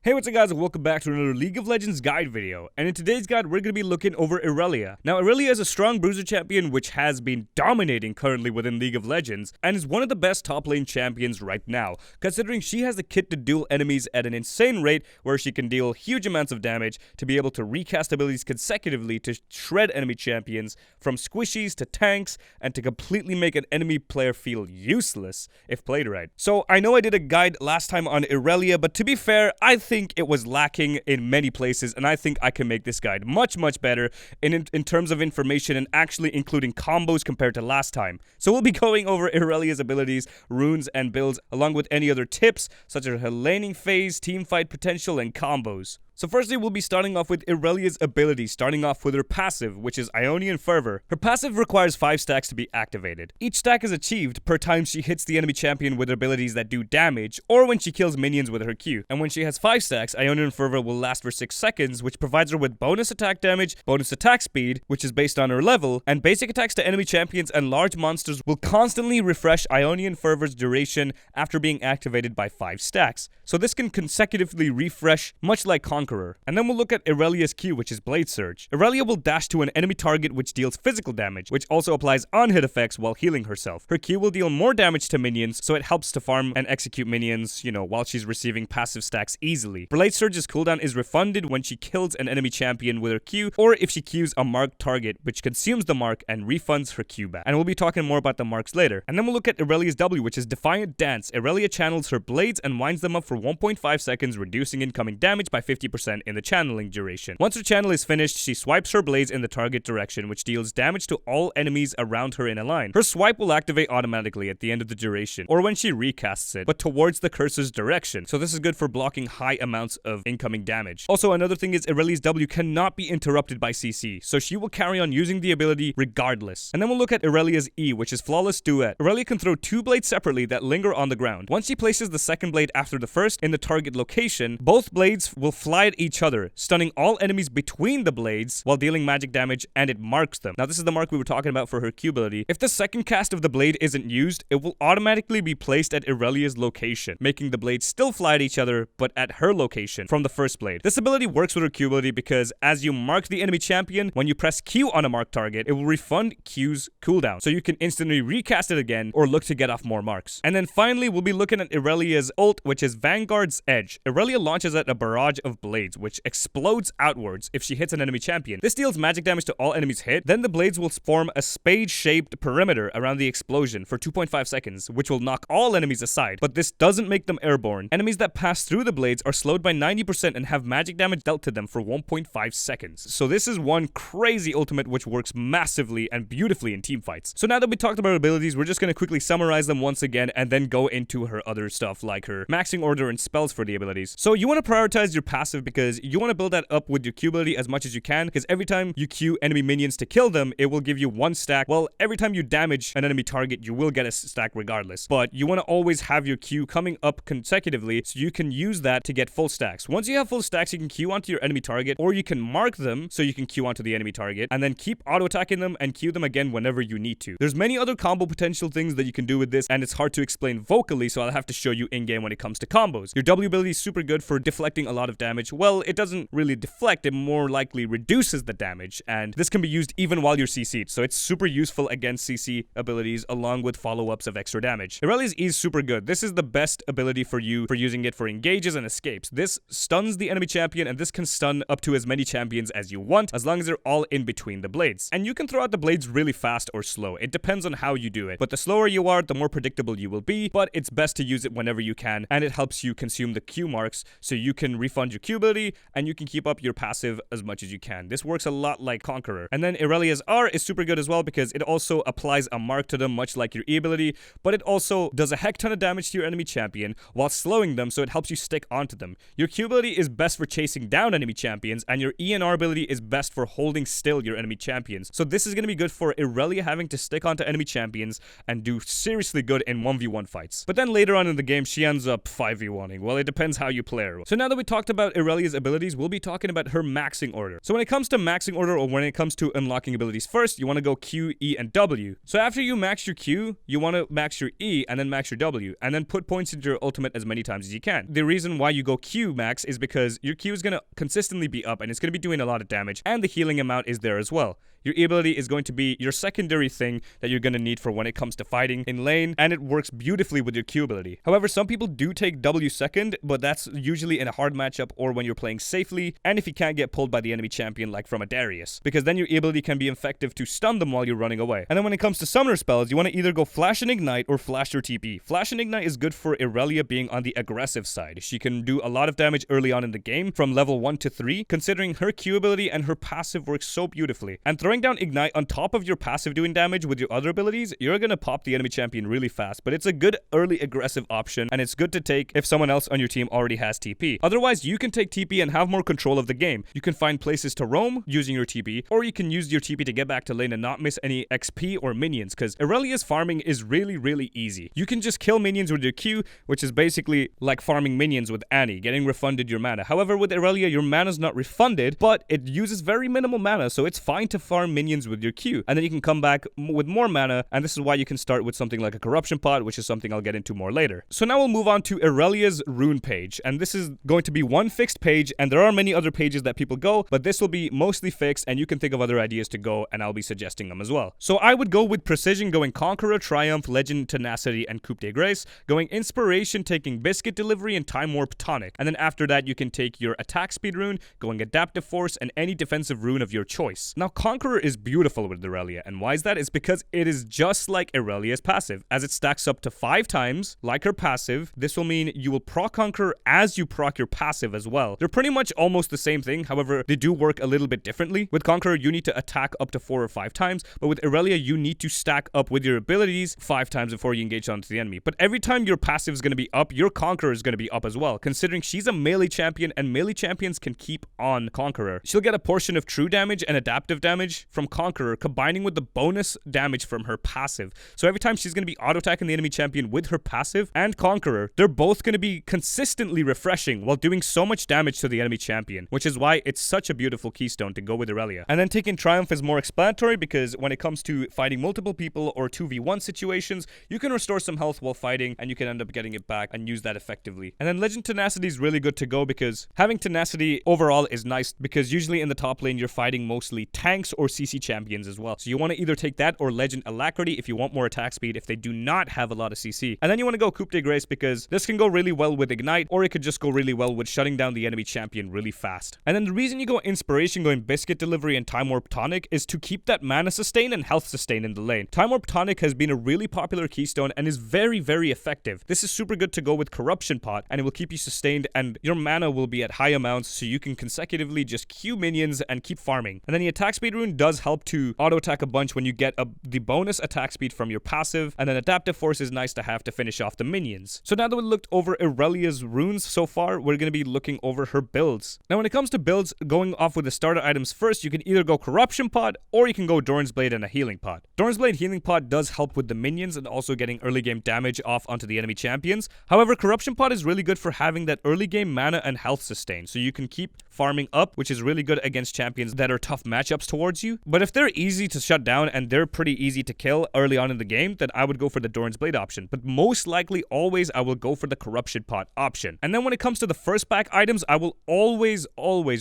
Hey, what's up guys, and welcome back to another League of Legends guide video. And in today's guide, we're going to be looking over Irelia. Now, Irelia is a strong bruiser champion which has been dominating currently within League of Legends, and is one of the best top lane champions right now, considering she has the kit to duel enemies at an insane rate where she can deal huge amounts of damage to be able to recast abilities consecutively to shred enemy champions, from squishies to tanks, and to completely make an enemy player feel useless if played right. So, I know I did a guide last time on Irelia, but to be fair, I think it was lacking in many places, and I think I can make this guide much better in terms of information and actually including combos compared to last time. So we'll be going over Irelia's abilities, runes, and builds, along with any other tips such as her laning phase, teamfight potential, and combos. So firstly, we'll be starting off with Irelia's ability, starting off with her passive, which is Ionian Fervor. Her passive requires 5 stacks to be activated. Each stack is achieved per time she hits the enemy champion with abilities that do damage, or when she kills minions with her Q. And when she has 5 stacks, Ionian Fervor will last for 6 seconds, which provides her with bonus attack damage, bonus attack speed, which is based on her level, and basic attacks to enemy champions and large monsters will constantly refresh Ionian Fervor's duration after being activated by 5 stacks. So this can consecutively refresh, much like Conqueror. And then we'll look at Irelia's Q, which is Blade Surge. Irelia will dash to an enemy target which deals physical damage, which also applies on-hit effects while healing herself. Her Q will deal more damage to minions, so it helps to farm and execute minions, while she's receiving passive stacks easily. Blade Surge's cooldown is refunded when she kills an enemy champion with her Q, or if she Qs a marked target, which consumes the mark and refunds her Q back. And we'll be talking more about the marks later. And then we'll look at Irelia's W, which is Defiant Dance. Irelia channels her blades and winds them up for 1.5 seconds, reducing incoming damage by 50% in the channeling duration. Once her channel is finished, she swipes her blades in the target direction, which deals damage to all enemies around her in a line. Her swipe will activate automatically at the end of the duration, or when she recasts it, but towards the cursor's direction. So this is good for blocking high amounts of incoming damage. Also, another thing is Irelia's W cannot be interrupted by CC, so she will carry on using the ability regardless. And then we'll look at Irelia's E, which is Flawless Duet. Irelia can throw 2 blades separately that linger on the ground. Once she places the second blade after the first in the target location, both blades will fly at each other, stunning all enemies between the blades while dealing magic damage, and it marks them. Now this is the mark we were talking about for her Q ability. If the second cast of the blade isn't used, it will automatically be placed at Irelia's location, making the blades still fly at each other, but at her location from the first blade. This ability works with her Q ability because as you mark the enemy champion, when you press Q on a marked target, it will refund Q's cooldown, so you can instantly recast it again or look to get off more marks. And then finally, we'll be looking at Irelia's ult, which is Vanguard's Edge. Irelia launches at a barrage of blades, which explodes outwards if she hits an enemy champion. This deals magic damage to all enemies hit. Then the blades will form a spade-shaped perimeter around the explosion for 2.5 seconds, which will knock all enemies aside, but this doesn't make them airborne. Enemies that pass through the blades are slowed by 90% and have magic damage dealt to them for 1.5 seconds. So this is one crazy ultimate which works massively and beautifully in teamfights. So now that we talked about her abilities, we're just going to quickly summarize them once again and then go into her other stuff like her maxing order and spells for the abilities. So you want to prioritize your passive because you want to build that up with your Q ability as much as you can, because every time you Q enemy minions to kill them, it will give you 1 stack. Well, every time you damage an enemy target, you will get a stack regardless. But you want to always have your Q coming up consecutively so you can use that to get full stacks. Once you have full stacks, you can Q onto your enemy target, or you can mark them so you can Q onto the enemy target, and then keep auto-attacking them and Q them again whenever you need to. There's many other combo potential things that you can do with this, and it's hard to explain vocally, so I'll have to show you in-game when it comes to combos. Your W ability is super good for deflecting a lot of damage. Well, it doesn't really deflect, it more likely reduces the damage, and this can be used even while you're CC'd, so it's super useful against CC abilities along with follow-ups of extra damage. Irelia's E is super good. This is the best ability for you for using it for engages and escapes. This stuns the enemy champion, and this can stun up to as many champions as you want, as long as they're all in between the blades. And you can throw out the blades really fast or slow. It depends on how you do it, but the slower you are, the more predictable you will be, but it's best to use it whenever you can, and it helps you consume the Q marks so you can refund your Q ability and you can keep up your passive as much as you can. This works a lot like Conqueror. And then Irelia's R is super good as well because it also applies a mark to them much like your E ability, but it also does a heck ton of damage to your enemy champion while slowing them, so it helps you stick onto them. Your Q ability is best for chasing down enemy champions, and your E and R ability is best for holding still your enemy champions. So this is going to be good for Irelia having to stick onto enemy champions and do seriously good in 1v1 fights. But then later on in the game, she ends up 5v1ing. Well, it depends how you play her. So now that we talked about Irelia Irelia's abilities, we'll be talking about her maxing order. So when it comes to maxing order, or when it comes to unlocking abilities first, you want to go Q, E, and W. So after you max your Q, you want to max your E, and then max your W, and then put points into your ultimate as many times as you can. The reason why you go Q max is because your Q is going to consistently be up, and it's going to be doing a lot of damage, and the healing amount is there as well. Your E ability is going to be your secondary thing that you're going to need for when it comes to fighting in lane, and it works beautifully with your Q ability. However, some people do take W second, but that's usually in a hard matchup or when you're playing safely, and if you can't get pulled by the enemy champion like from a Darius, because then your E ability can be effective to stun them while you're running away. And then when it comes to summoner spells, you want to either go Flash and Ignite or Flash your TP. Flash and Ignite is good for Irelia being on the aggressive side. She can do a lot of damage early on in the game from level 1 to 3, considering her Q ability and her passive works so beautifully. And throwing down Ignite on top of your passive doing damage with your other abilities, you're gonna pop the enemy champion really fast, but it's a good early aggressive option, and it's good to take if someone else on your team already has TP. Otherwise, you can take TP and have more control of the game. You can find places to roam using your TP, or you can use your TP to get back to lane and not miss any XP or minions, because Irelia's farming is really easy. You can just kill minions with your Q, which is basically like farming minions with Annie, getting refunded your mana. However, with Irelia, your mana's not refunded, but it uses very minimal mana, so it's fine to farm minions with your Q, and then you can come back with more mana, and this is why you can start with something like a corruption pot, which is something I'll get into more later. So now we'll move on to Irelia's rune page, and this is going to be one fixed page, and there are many other pages that people go, but this will be mostly fixed, and you can think of other ideas to go, and I'll be suggesting them as well. So I would go with Precision, going Conqueror, Triumph, Legend, Tenacity, and Coupe de Grace, going Inspiration, taking Biscuit Delivery, and Time Warp Tonic, and then after that you can take your attack speed rune, going Adaptive Force, and any defensive rune of your choice. Now Conqueror is beautiful with Irelia, and why is that? It's because it is just like Irelia's passive, as it stacks up to 5 times like her passive. This will mean you will proc Conqueror as you proc your passive as well. They're pretty much almost the same thing, however they do work a little bit differently. With Conqueror you need to attack up to 4 or 5 times, but with Irelia you need to stack up with your abilities 5 times before you engage onto the enemy. But every time your passive is going to be up, your Conqueror is going to be up as well, considering she's a melee champion, and melee champions can keep on Conqueror. She'll get a portion of true damage and adaptive damage from Conqueror, combining with the bonus damage from her passive. So every time she's going to be auto-attacking the enemy champion with her passive and Conqueror, they're both going to be consistently refreshing while doing so much damage to the enemy champion, which is why it's such a beautiful keystone to go with Irelia. And then taking Triumph is more explanatory, because when it comes to fighting multiple people or 2v1 situations, you can restore some health while fighting, and you can end up getting it back and use that effectively. And then Legend Tenacity is really good to go, because having Tenacity overall is nice, because usually in the top lane you're fighting mostly tanks or CC champions as well. So you want to either take that or Legend Alacrity if you want more attack speed if they do not have a lot of CC. And then you want to go Coupe de Grace, because this can go really well with Ignite, or it could just go really well with shutting down the enemy champion really fast. And then the reason you go Inspiration, going Biscuit Delivery, and Time Warp Tonic is to keep that mana sustain and health sustain in the lane. Time Warp Tonic has been a really popular keystone and is very effective. This is super good to go with Corruption Pot, and it will keep you sustained, and your mana will be at high amounts, so you can consecutively just Q minions and keep farming. And then the attack speed rune does help to auto attack a bunch when you get the bonus attack speed from your passive, and then Adaptive Force is nice to have to finish off the minions. So now that we looked over Irelia's runes so far, we're going to be looking over her builds. Now when it comes to builds, going off with the starter items first, you can either go Corruption Pot, or you can go Doran's Blade and a Healing Pot. Doran's Blade Healing Pot does help with the minions and also getting early game damage off onto the enemy champions. However, Corruption Pot is really good for having that early game mana and health sustain, so you can keep farming up, which is really good against champions that are tough matchups towards you. But if they're easy to shut down and they're pretty easy to kill early on in the game, then I would go for the Doran's Blade option. But most likely, always, I will go for the Corruption Pot option. And then when it comes to the first pack items, I will always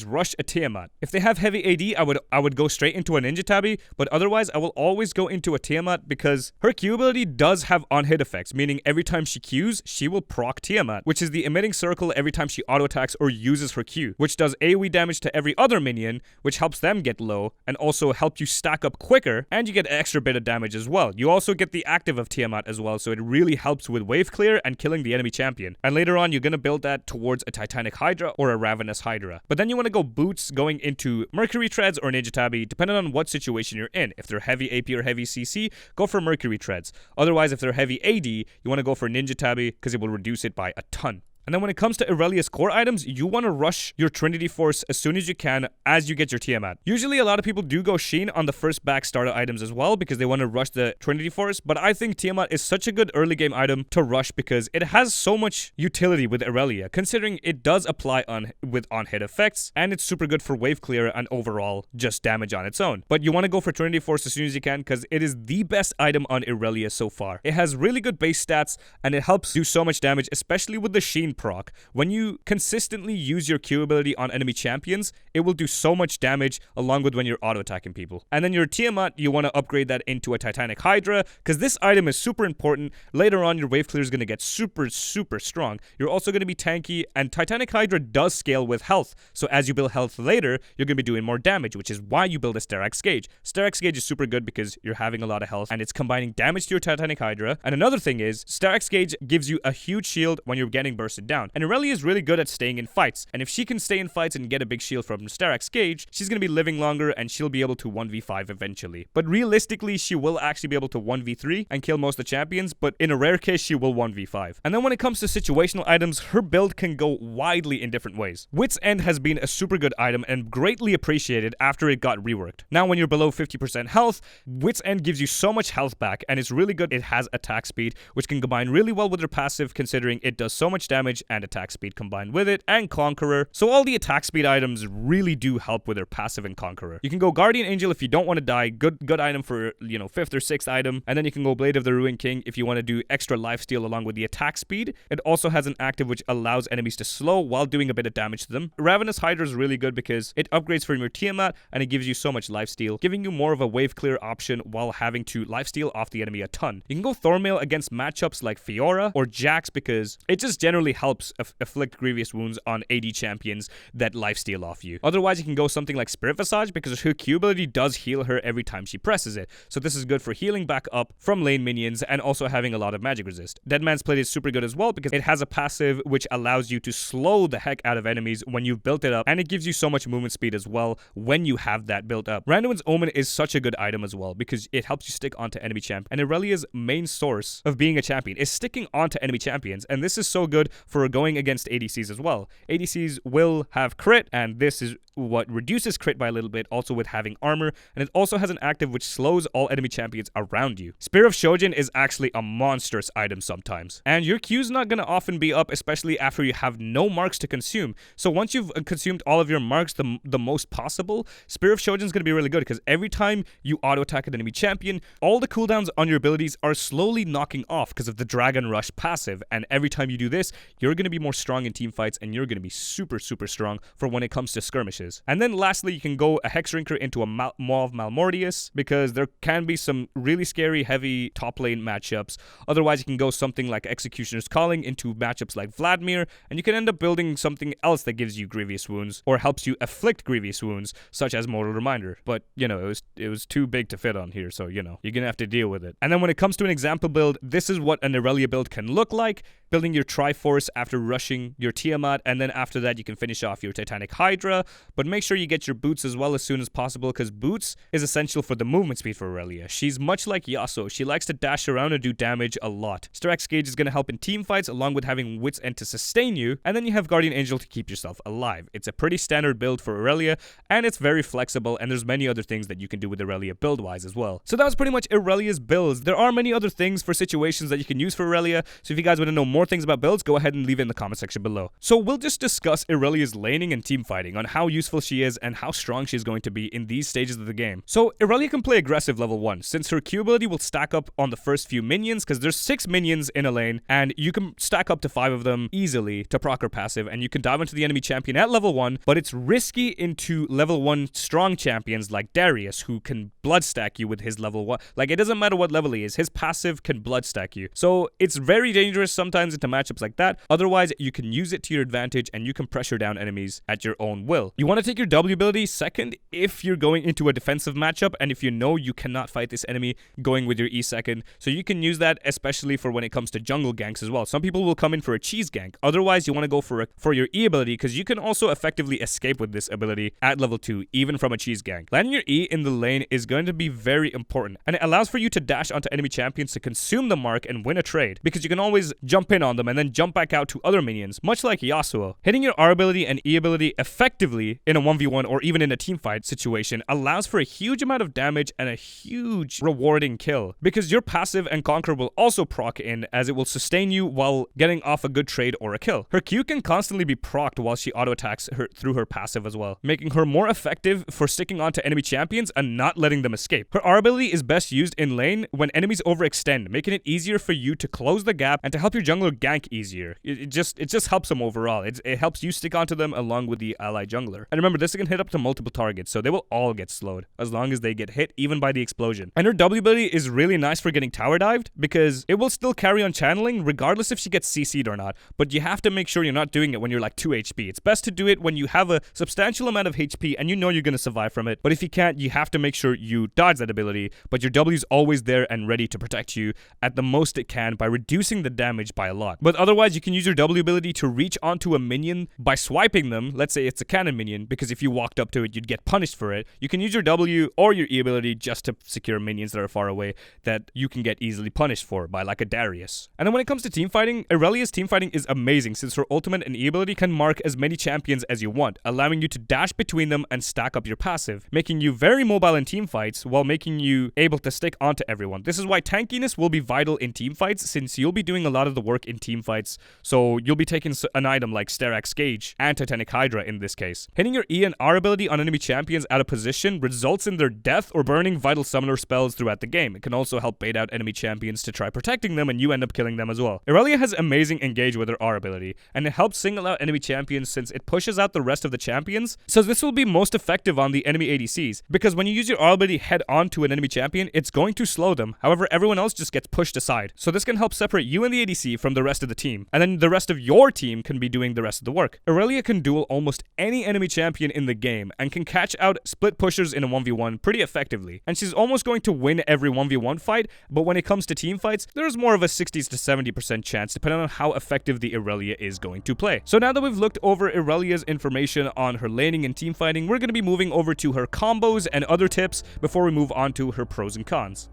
rush a Tiamat. If they have heavy AD, I would go straight into a Ninja Tabi, but otherwise, I will always go into a Tiamat, because her Q ability does have on-hit effects, meaning every time she Qs, she will proc Tiamat, which is the emitting circle every time she auto-attacks or uses her Q, which does AoE damage to every other minion, which helps them get low, and also help you stack up quicker, and you get an extra bit of damage as well. You also get the active of Tiamat as well, so it really helps with wave clear and killing the enemy champion. And later on, you're going to build that towards a Titanic Hydra or a Ravenous Hydra. But then you want to go boots, going into Mercury Treads or Ninja Tabi, depending on what situation you're in. If they're heavy AP or heavy CC, go for Mercury Treads. Otherwise, if they're heavy AD, you want to go for Ninja Tabi, because it will reduce it by a ton. And then when it comes to Irelia's core items, you want to rush your Trinity Force as soon as you can as you get your Tiamat. Usually a lot of people do go Sheen on the first back starter items as well because they want to rush the Trinity Force, but I think Tiamat is such a good early game item to rush because it has so much utility with Irelia, considering it does apply with on-hit effects, and it's super good for wave clear and overall just damage on its own. But you want to go for Trinity Force as soon as you can because it is the best item on Irelia so far. It has really good base stats and it helps do so much damage, especially with the Sheen proc. When you consistently use your Q ability on enemy champions, it will do so much damage along with when you're auto-attacking people. And then your Tiamat, you want to upgrade that into a Titanic Hydra because this item is super important. Later on, your wave clear is going to get super strong. You're also going to be tanky, and Titanic Hydra does scale with health. So as you build health later, you're going to be doing more damage, which is why you build a Sterak's Gauge. Sterak's Gauge is super good because you're having a lot of health and it's combining damage to your Titanic Hydra. And another thing is, Sterak's Gauge gives you a huge shield when you're getting bursted down. And Irelia is really good at staying in fights. And if she can stay in fights and get a big shield from Sterak's Gauge, she's going to be living longer and she'll be able to 1v5 eventually. But realistically, she will actually be able to 1v3 and kill most of the champions, but in a rare case, she will 1v5. And then when it comes to situational items, her build can go widely in different ways. Wit's End has been a super good item and greatly appreciated after it got reworked. Now when you're below 50% health, Wit's End gives you so much health back and it's really good. It has attack speed, which can combine really well with her passive considering it does so much damage and attack speed combined with it, and Conqueror. So all the attack speed items really do help with her passive and Conqueror. You can go Guardian Angel if you don't want to die, good item for, 5th or 6th item, and then you can go Blade of the Ruined King if you want to do extra lifesteal along with the attack speed. It also has an active which allows enemies to slow while doing a bit of damage to them. Ravenous Hydra is really good because it upgrades from your Tiamat and it gives you so much lifesteal, giving you more of a wave clear option while having to lifesteal off the enemy a ton. You can go Thornmail against matchups like Fiora or Jax because it just generally helps afflict grievous wounds on AD champions that lifesteal off you. Otherwise, you can go something like Spirit Visage because her Q ability does heal her every time she presses it. So this is good for healing back up from lane minions and also having a lot of magic resist. Deadman's Plate is super good as well because it has a passive which allows you to slow the heck out of enemies when you've built it up, and it gives you so much movement speed as well when you have that built up. Randuin's Omen is such a good item as well because it helps you stick onto enemy champ, and Irelia's main source of being a champion is sticking onto enemy champions, and this is so good for going against ADCs as well. ADCs will have crit, and this is what reduces crit by a little bit, also with having armor, and it also has an active which slows all enemy champions around you. Spear of Shojin is actually a monstrous item sometimes, and your Q's not going to often be up, especially after you have no marks to consume. So once you've consumed all of your marks the most possible, Spear of Shojin is going to be really good because every time you auto attack an enemy champion, all the cooldowns on your abilities are slowly knocking off because of the Dragon Rush passive, and every time you do this, you're going to be more strong in team fights and you're going to be super strong for when it comes to skirmishes. And then lastly, you can go a Hexdrinker into a Mauve Malmortius because there can be some really scary heavy top lane matchups. Otherwise, you can go something like Executioner's Calling into matchups like Vladimir, and you can end up building something else that gives you grievous wounds or helps you afflict grievous wounds, such as Mortal Reminder. But, it was too big to fit on here, so, you're going to have to deal with it. And then when it comes to an example build, this is what an Irelia build can look like. Building your Triforce after rushing your Tiamat, and then after that you can finish off your Titanic Hydra, but make sure you get your boots as well as soon as possible because boots is essential for the movement speed for Irelia. She's much like Yasuo, she likes to dash around and do damage a lot. Sterak's Gauge is going to help in team fights along with having Wit's End to sustain you, and then you have Guardian Angel to keep yourself alive. It's a pretty standard build for Irelia, and it's very flexible, and there's many other things that you can do with Irelia build-wise as well. So that was pretty much Irelia's builds. There are many other things for situations that you can use for Irelia, so if you guys want to know more things about builds, go ahead and leave it in the comment section below. So we'll just discuss Irelia's laning and team fighting on how useful she is and how strong she's going to be in these stages of the game. So Irelia can play aggressive level 1 since her Q ability will stack up on the first few minions because there's 6 minions in a lane and you can stack up to 5 of them easily to proc her passive, and you can dive into the enemy champion at level 1, but it's risky into level 1 strong champions like Darius who can blood stack you with his level 1. Like, it doesn't matter what level he is, his passive can blood stack you. So it's very dangerous sometimes into matchups like that. Otherwise, you can use it to your advantage and you can pressure down enemies at your own will. You want to take your W ability second if you're going into a defensive matchup and if you know you cannot fight this enemy going with your E second. So you can use that especially for when it comes to jungle ganks as well. Some people will come in for a cheese gank. Otherwise, you want to go for your E ability because you can also effectively escape with this ability at level 2, even from a cheese gank. Landing your E in the lane is going to be very important, and it allows for you to dash onto enemy champions to consume the mark and win a trade, because you can always jump in on them and then jump back out to other minions, much like Yasuo. Hitting your R ability and E ability effectively in a 1v1 or even in a teamfight situation allows for a huge amount of damage and a huge rewarding kill, because your passive and Conquer will also proc in, as it will sustain you while getting off a good trade or a kill. Her Q can constantly be procced while she auto attacks her through her passive as well, making her more effective for sticking onto enemy champions and not letting them escape. Her R ability is best used in lane when enemies overextend, making it easier for you to close the gap and to help your jungler gank easier. It just helps them overall. It helps you stick onto them along with the ally jungler. And remember, this can hit up to multiple targets, so they will all get slowed as long as they get hit, even by the explosion. And her W ability is really nice for getting tower dived, because it will still carry on channeling regardless if she gets CC'd or not, but you have to make sure you're not doing it when you're like 2 HP. It's best to do it when you have a substantial amount of HP and you know you're going to survive from it. But if you can't, you have to make sure you dodge that ability, but your W is always there and ready to protect you at the most it can by reducing the damage by a lot. But otherwise, you can use your W ability to reach onto a minion by swiping them. Let's say it's a cannon minion, because if you walked up to it, you'd get punished for it. You can use your W or your E ability just to secure minions that are far away that you can get easily punished for by, like a Darius. And then when it comes to teamfighting, Irelia's teamfighting is amazing, since her ultimate and E ability can mark as many champions as you want, allowing you to dash between them and stack up your passive, making you very mobile in teamfights while making you able to stick onto everyone. This is why tankiness will be vital in teamfights, since you'll be doing a lot of the work in teamfights, so you'll be taking an item like Sterak's Gauge and Titanic Hydra in this case. Hitting your E and R ability on enemy champions out of position results in their death or burning vital summoner spells throughout the game. It can also help bait out enemy champions to try protecting them, and you end up killing them as well. Irelia has amazing engage with her R ability, and it helps single out enemy champions since it pushes out the rest of the champions. So this will be most effective on the enemy ADCs, because when you use your R ability head on to an enemy champion, it's going to slow them. However, everyone else just gets pushed aside. So this can help separate you and the ADC from the rest of the team, and then the rest of your team can be doing the rest of the work. Irelia can duel almost any enemy champion in the game and can catch out split pushers in a 1v1 pretty effectively. And she's almost going to win every 1v1 fight, but when it comes to team fights, there's more of a 60 to 70% chance depending on how effective the Irelia is going to play. So now that we've looked over Irelia's information on her laning and team fighting, we're going to be moving over to her combos and other tips before we move on to her pros and cons.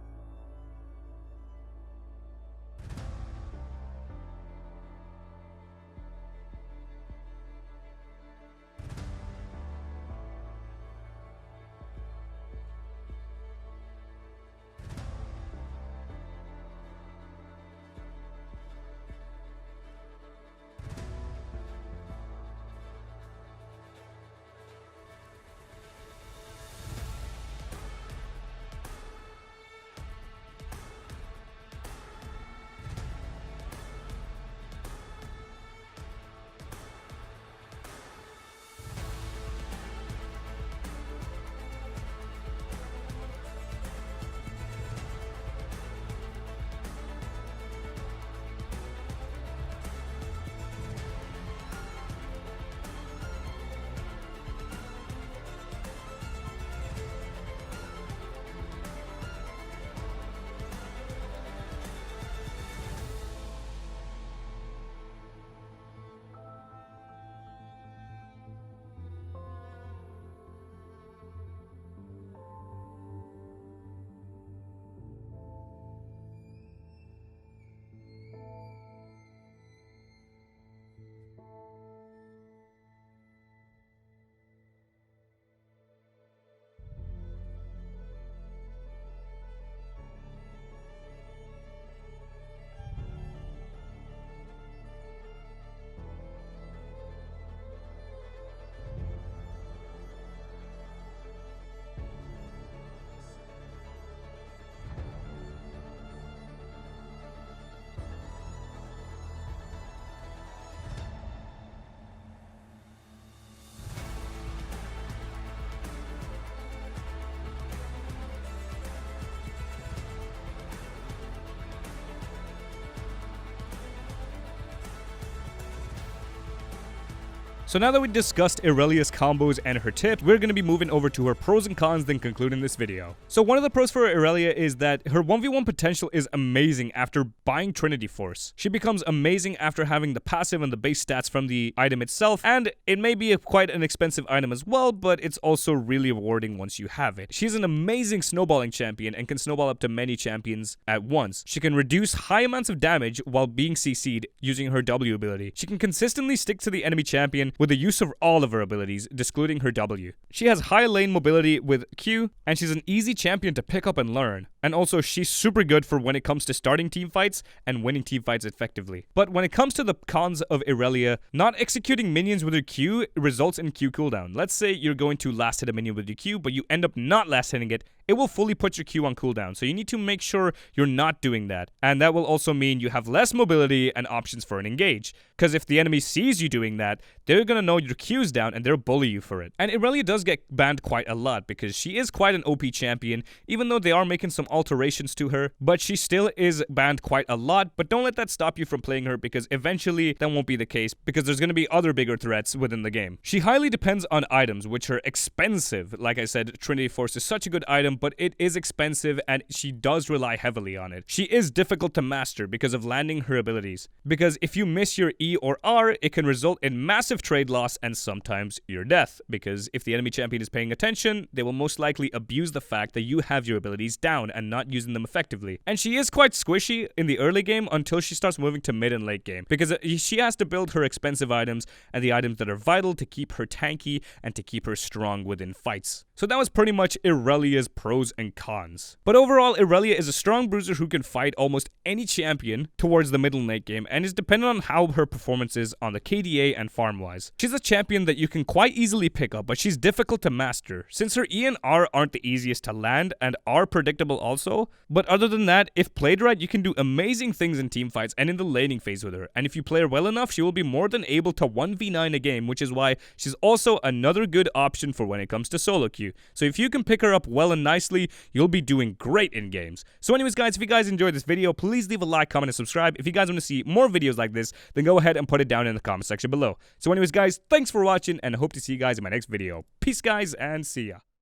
So now that we discussed Irelia's combos and her tips, we're going to be moving over to her pros and cons, then concluding this video. So one of the pros for Irelia is that her 1v1 potential is amazing after buying Trinity Force. She becomes amazing after having the passive and the base stats from the item itself, and it may be quite an expensive item as well, but it's also really rewarding once you have it. She's an amazing snowballing champion and can snowball up to many champions at once. She can reduce high amounts of damage while being CC'd using her W ability. She can consistently stick to the enemy champion with the use of all of her abilities, excluding her W. She has high lane mobility with Q, and she's an easy champion to pick up and learn. And also, she's super good for when it comes to starting team fights and winning team fights effectively. But when it comes to the cons of Irelia, not executing minions with her Q results in Q cooldown. Let's say you're going to last hit a minion with your Q, but you end up not last hitting it. It will fully put your Q on cooldown, so you need to make sure you're not doing that. And that will also mean you have less mobility and options for an engage. Because if the enemy sees you doing that, they're gonna know your Q's down and they'll bully you for it. And Irelia does get banned quite a lot because she is quite an OP champion, even though they are making some alterations to her, but she still is banned quite a lot. But don't let that stop you from playing her, because eventually that won't be the case, because there's gonna be other bigger threats within the game. She highly depends on items, which are expensive. Like I said, Trinity Force is such a good item, but it is expensive and she does rely heavily on it. She is difficult to master because of landing her abilities, because if you miss your E or R, it can result in massive trade loss and sometimes your death, because if the enemy champion is paying attention, they will most likely abuse the fact that you have your abilities down and not using them effectively. And she is quite squishy in the early game until she starts moving to mid and late game, because she has to build her expensive items and the items that are vital to keep her tanky and to keep her strong within fights. So that was pretty much Irelia's pros and cons. But overall, Irelia is a strong bruiser who can fight almost any champion towards the middle and late game, and is dependent on how her performance is on the KDA and farm wise. She's a champion that you can quite easily pick up, but she's difficult to master, since her E and R aren't the easiest to land and are predictable also. But other than that, if played right, you can do amazing things in team fights and in the laning phase with her, and if you play her well enough, she will be more than able to 1v9 a game, which is why she's also another good option for when it comes to solo queue. So if you can pick her up well and nicely, you'll be doing great in games. So anyways guys, if you guys enjoyed this video, please leave a like, comment, and subscribe. If you guys want to see more videos like this, then go ahead and put it down in the comment section below. So anyways guys, thanks for watching, and I hope to see you guys in my next video. Peace guys, and see ya.